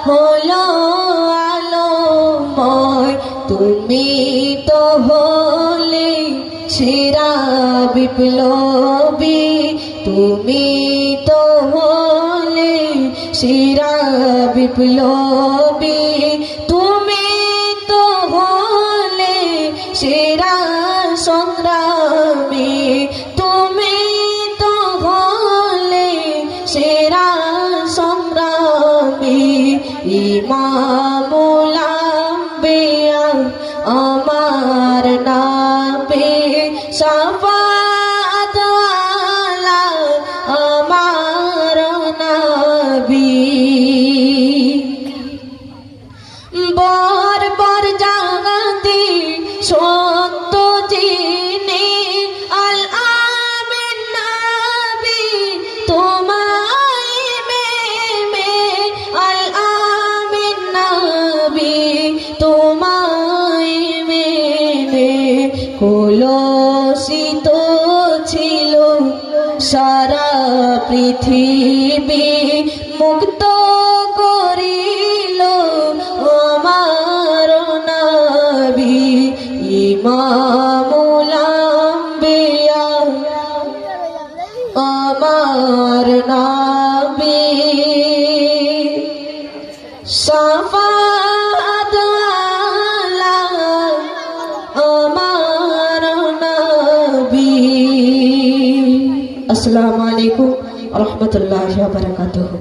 হলো আলোময়, তুমি তো হলে সেরা বিপ্লবী, তুমি তো হলে সেরা বিপ্লবী, তুমি তো হলে সেরা সংগ্রামী, তুমি তো হলে সেরা সংগ্রামী। ইমামুল আম্বিয়া আমার নামে শাফাআত ওয়ালা আমার নবী। বর্বর জাগতি সত্য যিনি আল আমিন নবী, তোমায় মেনে আল আমিন নবী, তোমায় মেনে কলুষিত ছিল সারা পৃথিবী, মুক্ত করিল আমার নবী। ইমামুল আম্বিয়া আমার নবী, শাফাআত ওয়ালা আমার নবী। আসসালামু আলাইকুম ওয়া রাহমাতুল্লাহি ওয়া বারাকাতুহু।